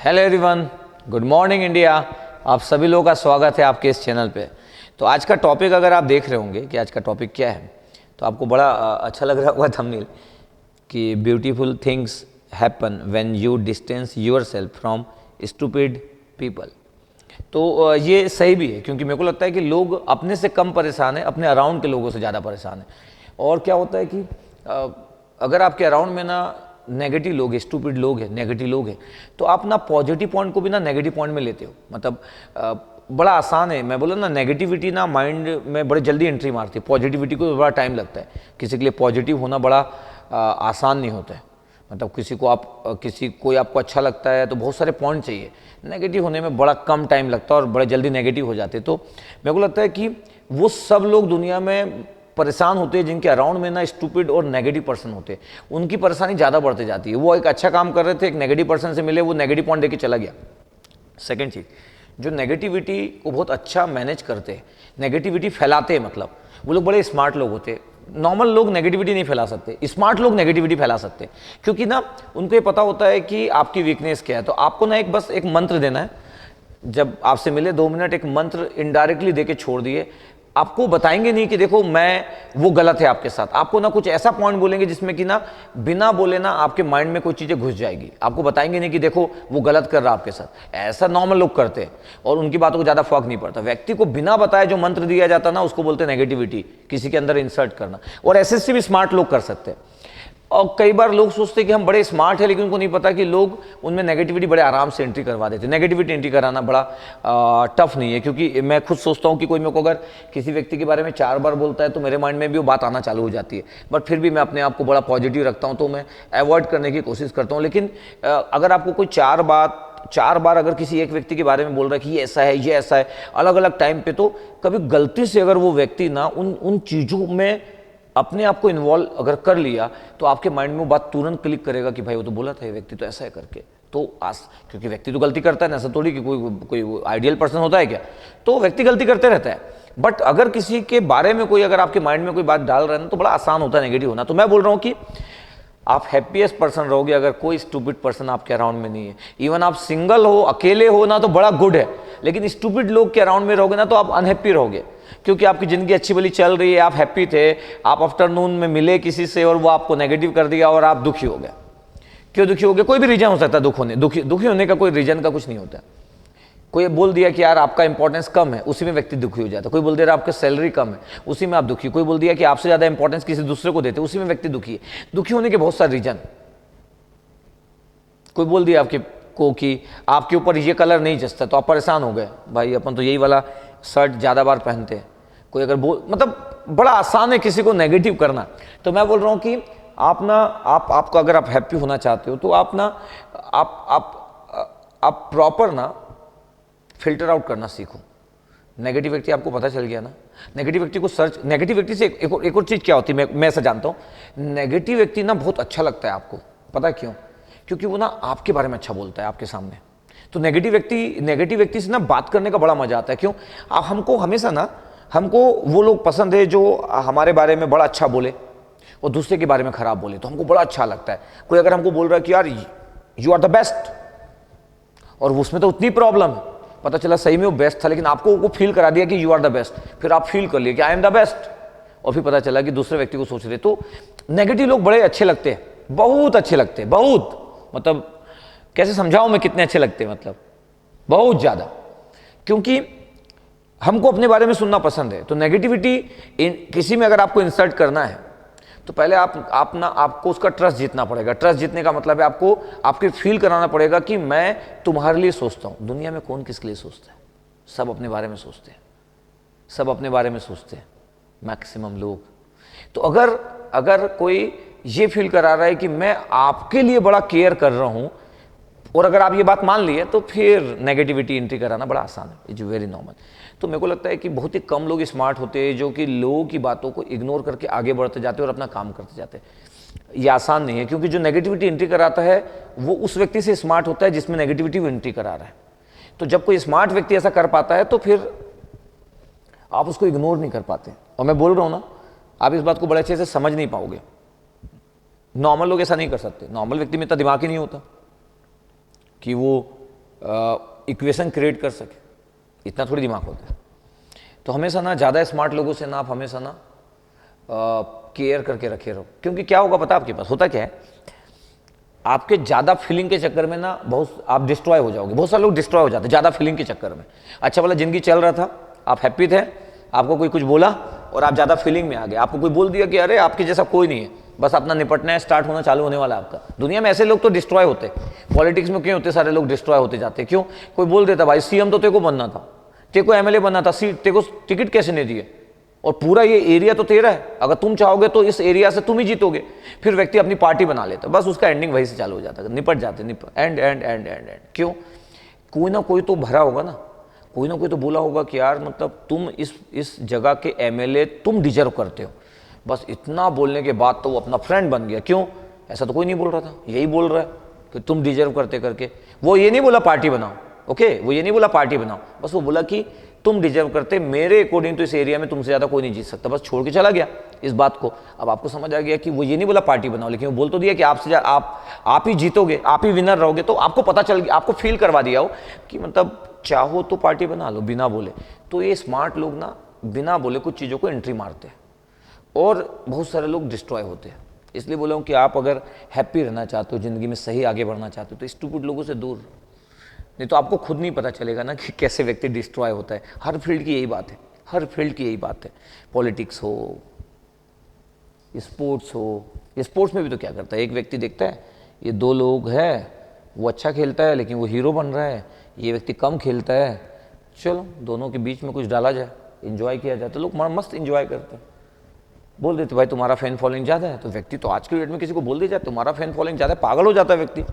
Hello everyone, good morning India. आप सभी लोगों का स्वागत है आपके इस चैनल पे। तो आज का टॉपिक अगर आप देख रहे होंगे कि आज का टॉपिक क्या है, तो आपको बड़ा अच्छा लग रहा होगा थंबनेल कि beautiful things happen when you distance yourself from stupid people. तो ये सही भी है, क्योंकि मेरे को लगता है कि लोग अपने से कम परेशान है, अपने अराउंड के लोगों से ज़्यादा परेशान है। और क्या होता है कि अगर आपके अराउंड में ना नेगेटिव लोग हैं, स्टूपिड लोग हैं, नेगेटिव लोग हैं, तो आप ना पॉजिटिव पॉइंट को भी ना नेगेटिव पॉइंट में लेते हो। मतलब बड़ा आसान है। मैं बोला ना, नेगेटिविटी ना माइंड में बड़े जल्दी एंट्री मारती है, पॉजिटिविटी को बड़ा टाइम लगता है। किसी के लिए पॉजिटिव होना बड़ा आसान नहीं होता है। मतलब किसी कोई आपको अच्छा लगता है तो बहुत सारे पॉइंट चाहिए, नेगेटिव होने में बड़ा कम टाइम लगता है और बड़े जल्दी नेगेटिव हो जाते हैं। तो मेरे को लगता है कि वो सब लोग दुनिया में परेशान होते हैं जिनके अराउंड में ना स्टूपिड और नेगेटिव पर्सन होते हैं, उनकी परेशानी ज़्यादा बढ़ती जाती है। वो एक अच्छा काम कर रहे थे, एक नेगेटिव पर्सन से मिले, वो नेगेटिव पॉइंट देके चला गया। सेकंड चीज़, जो नेगेटिविटी को बहुत अच्छा मैनेज करते हैं, नेगेटिविटी फैलाते हैं, मतलब वो लोग बड़े स्मार्ट लोग होते हैं। नॉर्मल लोग नेगेटिविटी नहीं फैला सकते, स्मार्ट लोग नेगेटिविटी फैला सकते हैं, क्योंकि ना उनको ये पता होता है कि आपकी वीकनेस क्या है। तो आपको ना बस एक मंत्र देना है। जब आपसे मिले 2 मिनट एक मंत्र इनडायरेक्टली देके छोड़ दिए। आपको बताएंगे नहीं कि देखो मैं वो गलत है आपके साथ, आपको ना कुछ ऐसा पॉइंट बोलेंगे जिसमें कि ना बिना बोले ना आपके माइंड में कोई चीज़ें घुस जाएगी। आपको बताएंगे नहीं कि देखो वो गलत कर रहा है आपके साथ। ऐसा नॉर्मल लोग करते हैं और उनकी बातों को ज़्यादा फर्क नहीं पड़ता। व्यक्ति को बिना बताए जो मंत्र दिया जाता ना, उसको बोलते हैं नेगेटिविटी, किसी के अंदर इंसर्ट करना। और ऐसे भी स्मार्ट लोग कर सकते हैं। और कई बार लोग सोचते हैं कि हम बड़े स्मार्ट हैं, लेकिन उनको नहीं पता कि लोग उनमें नेगेटिविटी बड़े आराम से एंट्री करवा देते हैं। नेगेटिविटी एंट्री कराना बड़ा टफ नहीं है, क्योंकि मैं खुद सोचता हूँ कि कोई मेरे को अगर किसी व्यक्ति के बारे में 4 बार बोलता है तो मेरे माइंड में भी वो बात आना चालू हो जाती है। बट फिर भी मैं अपने आप को बड़ा पॉजिटिव रखता हूँ, तो मैं अवॉइड करने की कोशिश करता हूँ। लेकिन अगर आपको कोई 4 बार अगर किसी एक व्यक्ति के बारे में बोल रहा है कि ये ऐसा है, ये ऐसा है, अलग अलग टाइम पे, तो कभी गलती से अगर वो व्यक्ति ना उन चीज़ों में अपने आप को इन्वॉल्व अगर कर लिया, तो आपके माइंड में वो बात तुरंत क्लिक करेगा कि भाई वो तो बोला था ये व्यक्ति तो ऐसा है करके। तो क्योंकि व्यक्ति तो गलती करता है ना, ऐसा थोड़ी कि कोई आइडियल पर्सन होता है क्या। तो व्यक्ति गलती करते रहता है। बट अगर किसी के बारे में कोई अगर आपके माइंड में कोई बात डाल रहा है ना, तो बड़ा आसान होता है नेगेटिव होना। तो मैं बोल रहा हूँ कि आप हैप्पीएस्ट पर्सन रहोगे अगर कोई स्टूपिड पर्सन आपके अराउंड में नहीं है। इवन आप सिंगल हो, अकेले हो ना, तो बड़ा गुड है। लेकिन स्टूपिड लोग के अराउंड में रहोगे ना, तो आप अनहैप्पी रहोगे, क्योंकि आपकी जिंदगी अच्छी भली चल रही है, आप हैप्पी थे, आप आफ्टरनून में मिले किसी से और वो आपको नेगेटिव कर दिया और आप दुखी हो गए। क्यों दुखी हो गए? कोई भी रीजन हो सकता है दुखी होने का कोई रीजन का कुछ नहीं होता। कोई बोल दिया कि यार आपका इंपॉर्टेंस कम है, उसी में व्यक्ति दुखी हो जाता है। कोई बोल दे रहा आपका सैलरी कम है, उसी में आप दुखी। कोई बोल दिया कि आपसे ज़्यादा इंपॉर्टेंस किसी दूसरे को देते, उसी में व्यक्ति दुखी है। दुखी होने के बहुत सारे रीजन। कोई बोल दिया आपको कि आपके ऊपर ये कलर नहीं जचता, तो आप परेशान हो गए, भाई अपन तो यही वाला शर्ट ज़्यादा बार पहनते हैं। कोई अगर मतलब बड़ा आसान है किसी को नेगेटिव करना। तो मैं बोल रहा हूँ कि आप ना आपको अगर आप हैप्पी होना चाहते हो, तो आप ना आप प्रॉपर ना फिल्टर आउट करना सीखो। नेगेटिव व्यक्ति आपको पता चल गया ना, नेगेटिव व्यक्ति को नेगेटिव व्यक्ति से एक और चीज़ क्या होती है, मैं ऐसा जानता हूँ, नेगेटिव व्यक्ति ना बहुत अच्छा लगता है आपको। पता है क्यों? क्योंकि वो ना आपके बारे में अच्छा बोलता है आपके सामने। तो नेगेटिव व्यक्ति से ना बात करने का बड़ा मजा आता है। क्यों? हमको वो लोग पसंद है जो हमारे बारे में बड़ा अच्छा बोले और दूसरे के बारे में खराब बोले, तो हमको बड़ा अच्छा लगता है। कोई अगर हमको बोल रहा है कि यार यू आर द बेस्ट, और उसमें तो उतनी प्रॉब्लम है, पता चला सही में वो बेस्ट था, लेकिन आपको वो फील करा दिया कि यू आर द बेस्ट, फिर आप फील कर लिए कि आई एम द बेस्ट, और फिर पता चला कि दूसरे व्यक्ति को सोच रहे। तो नेगेटिव लोग बड़े अच्छे लगते हैं, बहुत अच्छे लगते हैं, बहुत। मतलब कैसे समझाऊं मैं कितने अच्छे लगते हैं, मतलब बहुत ज़्यादा। क्योंकि हमको अपने बारे में सुनना पसंद है। तो नेगेटिविटी किसी में अगर आपको इंसर्ट करना है, तो पहले आपको उसका ट्रस्ट जीतना पड़ेगा। ट्रस्ट जीतने का मतलब है आपके फील कराना पड़ेगा कि मैं तुम्हारे लिए सोचता हूँ। दुनिया में कौन किसके लिए सोचता है? सब अपने बारे में सोचते हैं, सब अपने बारे में सोचते हैं, मैक्सिमम लोग। तो अगर कोई ये फील करा रहा है कि मैं आपके लिए बड़ा केयर कर रहा हूँ, और अगर आप ये बात मान लिए, तो फिर नेगेटिविटी एंट्री कराना बड़ा आसान है। It's very normal. तो मेरे को लगता है कि बहुत ही कम लोग स्मार्ट होते हैं जो कि लोगों की बातों को इग्नोर करके आगे बढ़ते जाते हैं और अपना काम करते जाते हैं। ये आसान नहीं है, क्योंकि जो नेगेटिविटी एंट्री कराता है वो उस व्यक्ति से स्मार्ट होता है जिसमें नेगेटिविटी एंट्री करा रहा है। तो जब कोई स्मार्ट व्यक्ति ऐसा कर पाता है, तो फिर आप उसको इग्नोर नहीं कर पाते। और मैं बोल रहा हूँ ना, आप इस बात को बड़े अच्छे से समझ नहीं पाओगे। नॉर्मल लोग ऐसा नहीं कर सकते। नॉर्मल व्यक्ति में इतना दिमाग ही नहीं होता कि वो इक्वेशन क्रिएट कर सके, इतना थोड़ी दिमाग होता है। तो हमेशा ना ज़्यादा स्मार्ट लोगों से ना आप हमेशा ना केयर करके रखे रहो, क्योंकि क्या होगा पता आपके पास होता क्या है, आपके ज़्यादा फीलिंग के चक्कर में ना बहुत आप डिस्ट्रॉय हो जाओगे। बहुत सारे लोग डिस्ट्रॉय हो जाते हैं ज़्यादा फीलिंग के चक्कर में। अच्छा वाला ज़िंदगी चल रहा था, आप हैप्पी थे, आपको कोई कुछ बोला और आप ज़्यादा फीलिंग में आ गए, आपको कोई बोल दिया कि अरे आपके जैसा कोई नहीं है, बस अपना निपटना है, स्टार्ट होना चालू होने वाला है आपका। दुनिया में ऐसे लोग तो डिस्ट्रॉय होते हैं। पॉलिटिक्स में क्यों होते सारे लोग डिस्ट्रॉय होते जाते, क्यों? कोई बोल देता भाई सीएम तो तेरे को बनना था, तेरे को एमएलए बनना था, तेरे को टिकट कैसे नहीं दिए, और पूरा ये एरिया तो तेरा है, अगर तुम चाहोगे तो इस एरिया से तुम ही जीतोगे। फिर व्यक्ति अपनी पार्टी बना लेता, बस उसका एंडिंग वहीं से चालू हो जाता है, निपट जाते and and and and and. क्यों? कोई ना कोई तो भरा होगा ना, कोई ना कोई तो बोला होगा कि यार मतलब तुम इस जगह के एमएलए तुम डिजर्व करते हो। बस इतना बोलने के बाद तो वो अपना फ्रेंड बन गया। क्यों? ऐसा तो कोई नहीं बोल रहा था, यही बोल रहा है कि तुम डिजर्व करते करके। वो ये नहीं बोला पार्टी बनाओ, ओके, वो ये नहीं बोला पार्टी बनाओ, बस वो बोला कि तुम डिजर्व करते, मेरे अकॉर्डिंग तो इस एरिया में तुमसे ज़्यादा कोई नहीं जीत सकता, बस छोड़ के चला गया इस बात को। अब आपको समझ आ गया कि वो ये नहीं बोला पार्टी बनाओ, लेकिन वो बोल तो दिया कि आपसे आप ही जीतोगे, आप ही विनर रहोगे। तो आपको पता चल गया, आपको फील करवा दिया हो कि मतलब चाहो तो पार्टी बना लो बिना बोले। तो ये स्मार्ट लोग ना बिना बोले कुछ चीज़ों को एंट्री मारते हैं और बहुत सारे लोग डिस्ट्रॉय होते हैं। इसलिए बोला हूँ कि आप अगर हैप्पी रहना चाहते हो, ज़िंदगी में सही आगे बढ़ना चाहते हो, तो स्टूपिड लोगों से दूर, नहीं तो आपको खुद नहीं पता चलेगा ना कि कैसे व्यक्ति डिस्ट्रॉय होता है। हर फील्ड की यही बात है, हर फील्ड की यही बात है। पॉलिटिक्स हो, स्पोर्ट्स हो, स्पोर्ट्स में भी तो क्या करता है, एक व्यक्ति देखता है ये दो लोग हैं, वो अच्छा खेलता है लेकिन वो हीरो बन रहा है, ये व्यक्ति कम खेलता है, चलो दोनों के बीच में कुछ डाला जाए, एंजॉय किया जाए। तो लोग मस्त एंजॉय करते हैं, बोल देते भाई तुम्हारा फैन फॉलोइंग ज़्यादा है, तो व्यक्ति तो आज के डेट में किसी को बोल दिया जाए तुम्हारा फैन फॉलोइंग ज़्यादा है, पागल हो जाता है व्यक्ति।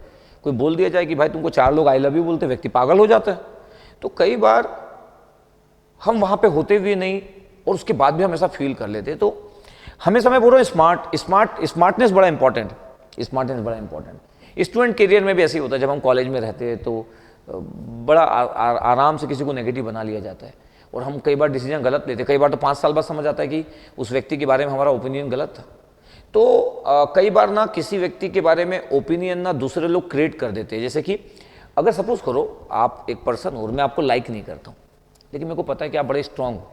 कोई बोल दिया जाए कि भाई तुमको 4 लोग आई लव यू बोलते, व्यक्ति पागल हो जाता है। तो कई बार हम वहाँ पे होते हुए नहीं और उसके बाद भी हम ऐसा फील कर लेते। तो हमेशा मैं बोल रहा हूँ स्मार्टनेस बड़ा इंपॉर्टेंट, स्मार्टनेस बड़ा इंपॉर्टेंट। स्टूडेंट करियर में भी ऐसे ही होता है, जब हम कॉलेज में रहते हैं तो बड़ा आराम से किसी को नेगेटिव बना लिया जाता है और हम कई बार डिसीजन गलत लेते हैं। कई बार तो 5 साल बाद समझ आता है कि उस व्यक्ति के बारे में हमारा ओपिनियन गलत था। तो कई बार ना किसी व्यक्ति के बारे में ओपिनियन ना दूसरे लोग क्रिएट कर देते हैं। जैसे कि अगर सपोज करो आप एक पर्सन हो और मैं आपको लाइक नहीं करता हूँ, लेकिन मेरे को पता है कि आप बड़े स्ट्रांग हो,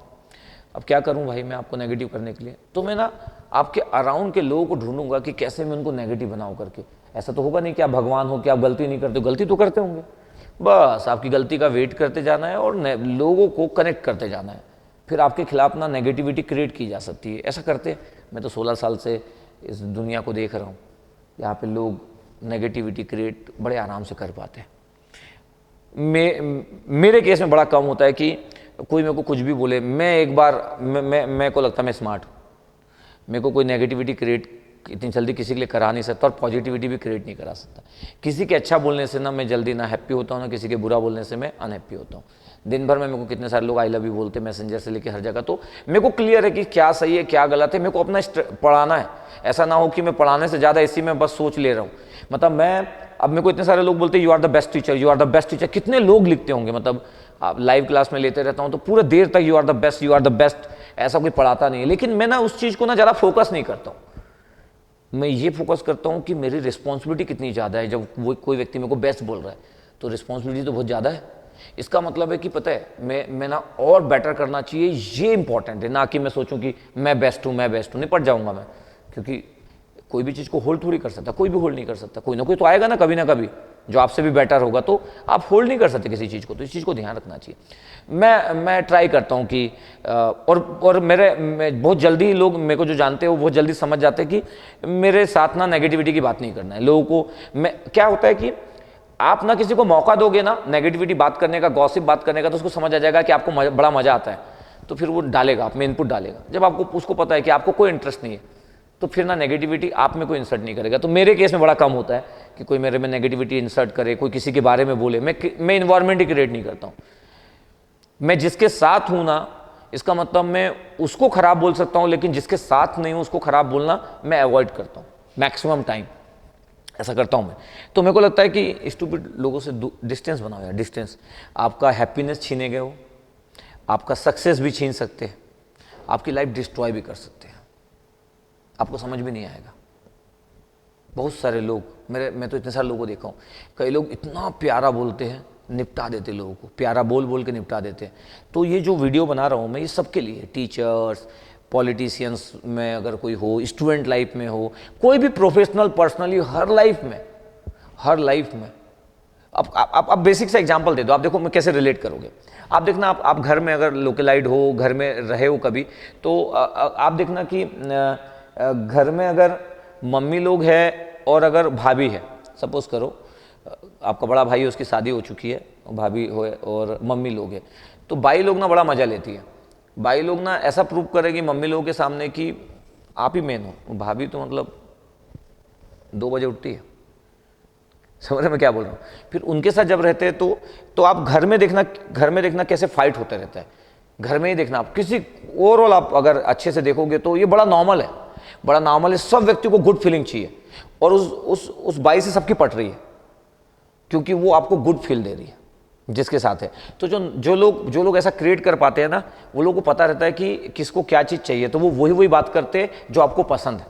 अब क्या करूँ भाई मैं आपको नेगेटिव करने के लिए, तो मैं ना आपके अराउंड के लोगों को ढूंढूंगा कि कैसे मैं उनको नेगेटिव बनाऊँ करके। ऐसा तो होगा नहीं कि आप भगवान हो कि आप गलती नहीं करते, गलती तो करते होंगे, बस आपकी गलती का वेट करते जाना है और लोगों को कनेक्ट करते जाना है, फिर आपके खिलाफ ना नेगेटिविटी क्रिएट की जा सकती है। ऐसा करते मैं तो 16 साल से इस दुनिया को देख रहा हूँ, यहाँ पे लोग नेगेटिविटी क्रिएट बड़े आराम से कर पाते हैं। मेरे केस में बड़ा कम होता है कि कोई मेरे को कुछ भी बोले, मैं एक बार मैं को लगता है मैं स्मार्ट हूँ, मेरे को कोई नेगेटिविटी क्रिएट इतनी जल्दी किसी के लिए करा नहीं सकता और पॉजिटिविटी भी क्रिएट नहीं करा सकता। किसी के अच्छा बोलने से ना मैं जल्दी ना हैप्पी होता हूँ, ना किसी के बुरा बोलने से मैं अनहैप्पी होता हूँ। दिन भर में मेरे को कितने सारे लोग आई लव यू बोलते हैं, मैसेंजर से लेकर हर जगह। तो मेरे को क्लियर है कि क्या सही है क्या गलत है, मेरे को अपना पढ़ाना है। ऐसा ना हो कि मैं पढ़ाने से ज़्यादा इसी में बस सोच ले रहा हूँ। मतलब अब मेरे को इतने सारे लोग बोलते हैं you are the best teacher, you are the best teacher. कितने लोग लिखते होंगे, मतलब आप लाइव क्लास में लेते रहता हूँ तो पूरे देर तक you are the best, you are the best, ऐसा कोई पढ़ाता नहीं है। लेकिन मैं ना उस चीज़ को ना ज़्यादा फोकस नहीं करता हूँ, मैं ये फोकस करता हूँ कि मेरी रिस्पॉन्सिबिलिटी कितनी ज़्यादा है। जब वो कोई व्यक्ति मेरे को बेस्ट बोल रहा है तो रिस्पॉन्सिबिलिटी तो बहुत ज़्यादा है। इसका मतलब है कि पता है मैं ना और बेटर करना चाहिए, ये इंपॉर्टेंट है, ना कि मैं सोचूं कि मैं बेस्ट हूँ निपट जाऊंगा मैं। क्योंकि कोई भी चीज़ को होल्ड थोड़ी कर सकता, कोई भी होल्ड नहीं कर सकता, कोई ना कोई तो आएगा ना कभी जो आपसे भी बेटर होगा, तो आप होल्ड नहीं कर सकते किसी चीज़ को। तो इस चीज़ को ध्यान रखना चाहिए। मैं ट्राई करता हूँ कि और मैं बहुत जल्दी लोग मेरे को जो जानते हैं वो बहुत जल्दी समझ जाते हैं कि मेरे साथ ना नेगेटिविटी की बात नहीं करना है। लोगों को क्या होता है कि आप ना किसी को मौका दोगे ना नेगेटिविटी बात करने का, गॉसिप बात करने का, तो उसको समझ आ जाएगा कि आपको बड़ा मजा आता है, तो फिर वो डालेगा, आप में इनपुट डालेगा। जब आपको उसको पता है कि आपको कोई इंटरेस्ट नहीं है तो फिर ना नेगेटिविटी आप में कोई इंसर्ट नहीं करेगा। तो मेरे केस में बड़ा कम होता है कि कोई मेरे में नेगेटिविटी इंसर्ट करे, कोई किसी के बारे में बोले। मैं इन्वायरमेंट ही क्रिएट नहीं करता हूँ। मैं जिसके साथ हूँ ना, इसका मतलब मैं उसको खराब बोल सकता हूँ, लेकिन जिसके साथ नहीं हूँ उसको खराब बोलना मैं अवॉइड करता हूँ मैक्सिमम टाइम, ऐसा करता हूँ मैं। तो मेरे को लगता है कि स्टूपिड लोगों से डिस्टेंस बनाओ यार, डिस्टेंस। आपका हैप्पीनेस छीने गए हो, आपका सक्सेस भी छीन सकते हैं, आपकी लाइफ डिस्ट्रॉय भी कर सकते हैं, आपको समझ भी नहीं आएगा। बहुत सारे लोग मैं तो इतने सारे लोगों को देखा हूँ, कई लोग इतना प्यारा बोलते हैं निपटा देते लोगों को, प्यारा बोल बोल के निपटा देते। तो ये जो वीडियो बना रहा हूँ मैं, ये सबके लिए, टीचर्स, पॉलिटिशियंस में अगर कोई हो, स्टूडेंट लाइफ में हो, कोई भी प्रोफेशनल पर्सनली, हर लाइफ में, हर लाइफ में। अब बेसिक सा एग्जांपल दे दो, आप देखो मैं कैसे रिलेट करोगे। आप देखना, आप घर में अगर लोकलाइड हो, घर में रहे हो कभी, तो आप देखना कि घर में अगर मम्मी लोग हैं और अगर भाभी है, सपोज करो आपका बड़ा भाई है, उसकी शादी हो चुकी है, भाभी हो और मम्मी लोग हैं, तो बाई लोग ना बड़ा मजा लेती है। बाई लोग ना ऐसा प्रूव करेगी मम्मी लोगों के सामने कि आप ही मेन हो, भाभी तो मतलब 2 बजे उठती है। समझ रहे मैं क्या बोल रहा हूँ। फिर उनके साथ जब रहते हैं तो आप घर में देखना कैसे फाइट होते रहता है। घर में ही देखना, आप किसी ओवरऑल आप अगर अच्छे से देखोगे तो ये बड़ा नॉर्मल है, बड़ा नॉर्मल है। सब व्यक्ति को गुड फीलिंग चाहिए और उस बाई से सबकी पट रही है, क्योंकि वो आपको गुड फील दे रही है जिसके साथ है। तो जो लोग ऐसा क्रिएट कर पाते हैं ना, वो लोगों को पता रहता है कि किसको क्या चीज़ चाहिए, तो वो वही बात करते हैं जो आपको पसंद है।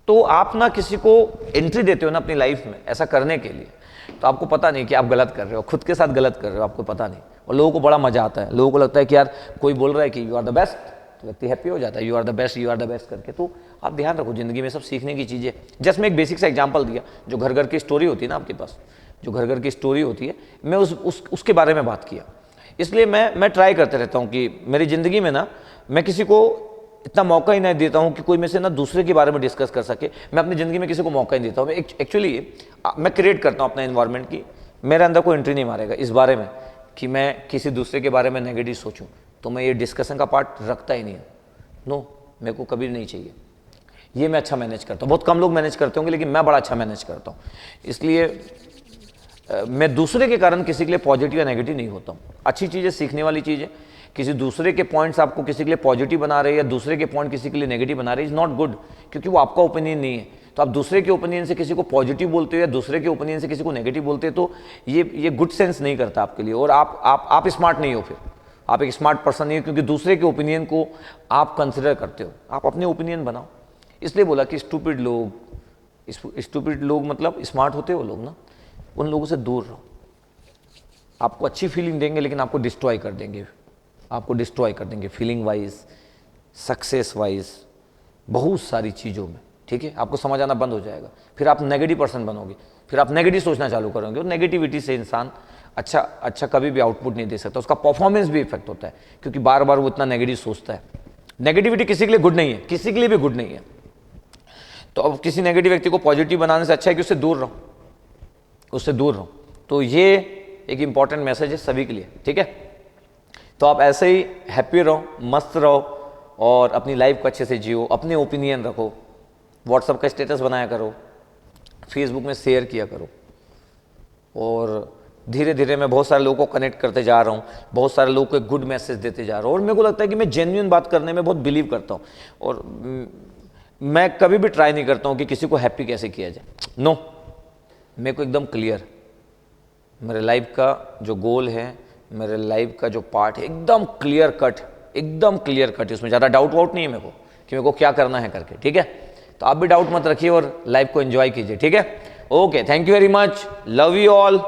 तो आप ना किसी को एंट्री देते हो ना अपनी लाइफ में ऐसा करने के लिए, तो आपको पता नहीं कि आप गलत कर रहे हो, खुद के साथ गलत कर रहे हो, आपको पता नहीं। और लोगों को बड़ा मजा आता है, लोगों को लगता है कि यार कोई बोल रहा है कि यू आर द बेस्ट, तो व्यक्ति हैप्पी हो जाता है, यू आर द बेस्ट करके। तो आप ध्यान रखो, जिंदगी में सब सीखने की चीज़ें। जस्ट मैं एक बेसिक सा एग्जाम्पल दिया, जो घर घर की स्टोरी होती है ना आपके पास, जो घर घर की स्टोरी होती है, मैं उसके बारे में बात किया। इसलिए मैं ट्राई करते रहता हूँ कि मेरी ज़िंदगी में ना मैं किसी को इतना मौका ही नहीं देता हूँ कि कोई मेरे से ना दूसरे के बारे में डिस्कस कर सके। मैं अपनी ज़िंदगी में किसी को मौका ही नहीं देता हूँ। एक्चुअली मैं क्रिएट करता हूँ अपना इन्वायरमेंट की, मेरे अंदर कोई एंट्री नहीं मारेगा इस बारे में कि मैं किसी दूसरे के बारे में नेगेटिव सोचूं, तो मैं ये डिस्कशन का पार्ट रखता ही नहीं है। नो, मेरे को कभी नहीं चाहिए। ये मैं अच्छा मैनेज करता हूँ, बहुत कम लोग मैनेज करते होंगे, लेकिन मैं बड़ा अच्छा मैनेज करता हूँ। इसलिए मैं दूसरे के कारण किसी के लिए पॉजिटिव या नेगेटिव नहीं होता हूँ। अच्छी चीज़ है, सीखने वाली चीज़ है। किसी दूसरे के पॉइंट्स आपको किसी के लिए पॉजिटिव बना रहे हैं या दूसरे के पॉइंट किसी के लिए नेगेटिव बना रहे हैं, इज़ नॉट गुड, क्योंकि वो आपका ओपिनियन नहीं है। तो आप दूसरे के ओपिनियन से किसी को पॉजिटिव बोलते हो या दूसरे के ओपिनियन से किसी को नेगेटिव बोलते हैं, तो ये गुड सेंस नहीं करता आपके लिए, और आप स्मार्ट नहीं हो। फिर आप एक स्मार्ट पर्सन नहीं हो, क्योंकि दूसरे के ओपिनियन को आप कंसिडर करते हो। आप अपने ओपिनियन बनाओ। इसलिए बोला कि स्टूपिड लोग मतलब स्मार्ट होते हो लोग ना, उन लोगों से दूर रहो। आपको अच्छी फीलिंग देंगे लेकिन आपको डिस्ट्रॉय कर देंगे, फीलिंग वाइज, सक्सेस वाइज, बहुत सारी चीज़ों में। ठीक है, आपको समझ आना बंद हो जाएगा। फिर आप नेगेटिव पर्सन बनोगे, फिर आप नेगेटिव सोचना चालू करोगे, और नेगेटिविटी से इंसान अच्छा कभी भी आउटपुट नहीं दे सकता। उसका परफॉर्मेंस भी इफेक्ट होता है, क्योंकि बार बार वो इतना नेगेटिव सोचता है। नेगेटिविटी किसी के लिए गुड नहीं है, किसी के लिए भी गुड नहीं है। तो अब किसी नेगेटिव व्यक्ति को पॉजिटिव बनाने से अच्छा है कि उससे दूर रहो। तो ये एक इंपॉर्टेंट मैसेज है सभी के लिए। ठीक है, तो आप ऐसे ही हैप्पी रहो, मस्त रहो, और अपनी लाइफ को अच्छे से जियो। अपने ओपिनियन रखो, व्हाट्सएप का स्टेटस बनाया करो, फेसबुक में शेयर किया करो, और धीरे धीरे मैं बहुत सारे लोगों को कनेक्ट करते जा रहा हूँ, बहुत सारे लोगों को एक गुड मैसेज देते जा रहा हूँ। और मेरे को लगता है कि मैं जेन्युइन बात करने में बहुत बिलीव करता हूँ, और मैं कभी भी ट्राई नहीं करता हूँ कि किसी को हैप्पी कैसे किया जाए। नो, मेरे को एकदम क्लियर, मेरे लाइफ का जो गोल है, मेरे लाइफ का जो पार्ट है, एकदम क्लियर कट है। उसमें ज़्यादा डाउट नहीं है मेरे को कि मेरे को क्या करना है करके। ठीक है, तो आप भी डाउट मत रखिए और लाइफ को एंजॉय कीजिए। ठीक है, okay, thank you very much, love you all.